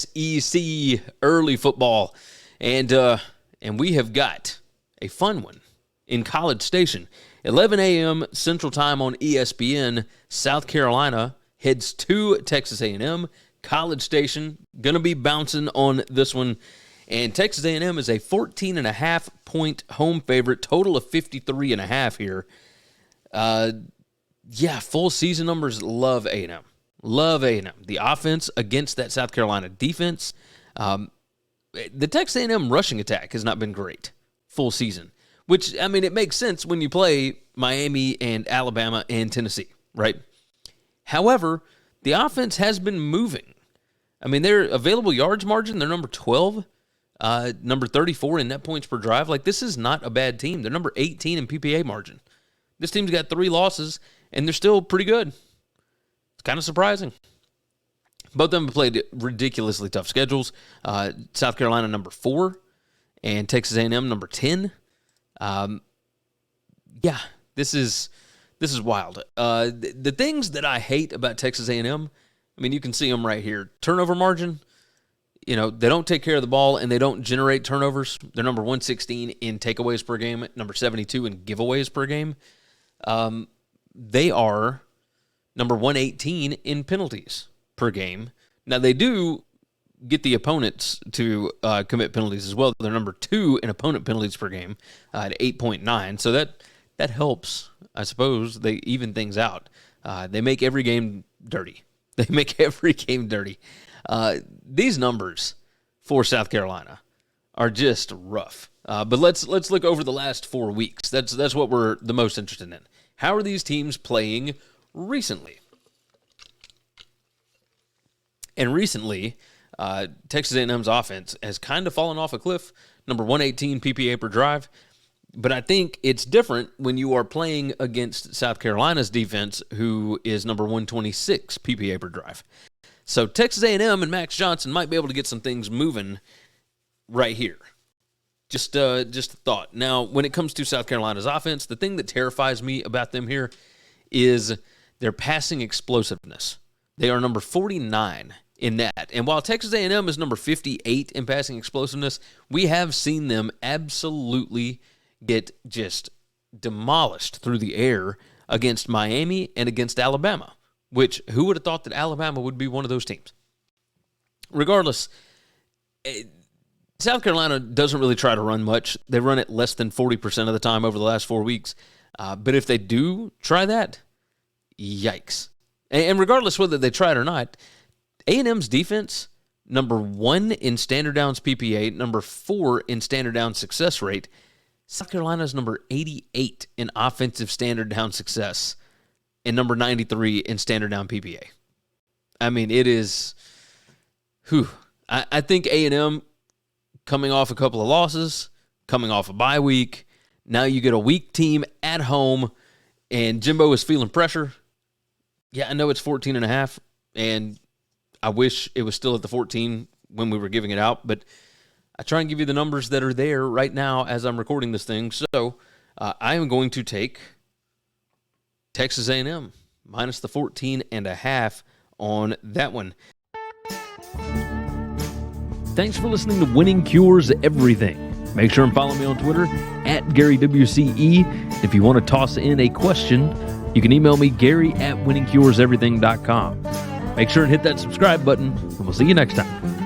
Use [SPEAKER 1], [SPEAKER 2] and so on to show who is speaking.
[SPEAKER 1] SEC early football, and we have got a fun one in College Station. 11 a.m. Central Time on ESPN. South Carolina heads to Texas A&M. College Station going to be bouncing on this one, and Texas A&M is a 14.5-point home favorite. Total of 53.5 here. Full season numbers. Love A&M. Love A&M. The offense against that South Carolina defense. The Texas A&M rushing attack has not been great full season, which, I mean, it makes sense when you play Miami and Alabama and Tennessee, right? However, the offense has been moving. I mean, their available yards margin, they're number 12, number 34 in net points per drive. Like, this is not a bad team. They're number 18 in PPA margin. This team's got 3 losses, and they're still pretty good. It's kind of surprising. Both of them have played ridiculously tough schedules. South Carolina number 4 and Texas A&M number 10. This is wild. The things that I hate about Texas A&M, I mean, you can see them right here. Turnover margin, they don't take care of the ball and they don't generate turnovers. They're number 116 in takeaways per game, number 72 in giveaways per game. They are number 118 in penalties per game. Now, they do get the opponents to commit penalties as well. They're number 2 in opponent penalties per game at 8.9. So that helps, I suppose. They even things out. They make every game dirty. These numbers for South Carolina are just rough. But let's look over the last 4 weeks. That's what we're the most interested in. How are these teams playing recently? And recently, Texas A&M's offense has kind of fallen off a cliff. Number 118 PPA per drive. But I think it's different when you are playing against South Carolina's defense, who is number 126 PPA per drive. So Texas A&M and Max Johnson might be able to get some things moving right here. Just a thought. Now, when it comes to South Carolina's offense, the thing that terrifies me about them here is their passing explosiveness. They are number 49 in that. And while Texas A&M is number 58 in passing explosiveness, we have seen them absolutely get just demolished through the air against Miami and against Alabama, which who would have thought that Alabama would be one of those teams? Regardless, South Carolina doesn't really try to run much. They run it less than 40% of the time over the last 4 weeks. But if they do try that, yikes. And regardless whether they try it or not, A&M's defense, number 1 in standard downs PPA, number 4 in standard down success rate. South Carolina's number 88 in offensive standard down success and number 93 in standard down PPA. I mean, it is, I think A&M coming off a couple of losses, coming off a bye week, now you get a weak team at home, and Jimbo is feeling pressure. Yeah, I know it's 14.5, and I wish it was still at the 14 when we were giving it out, but I try and give you the numbers that are there right now as I'm recording this thing. So I am going to take Texas A&M minus the 14.5 on that one. Thanks for listening to Winning Cures Everything. Make sure and follow me on Twitter at GaryWCE. If you want to toss in a question, you can email me, Gary@winningcureseverything.com. Make sure and hit that subscribe button, and we'll see you next time.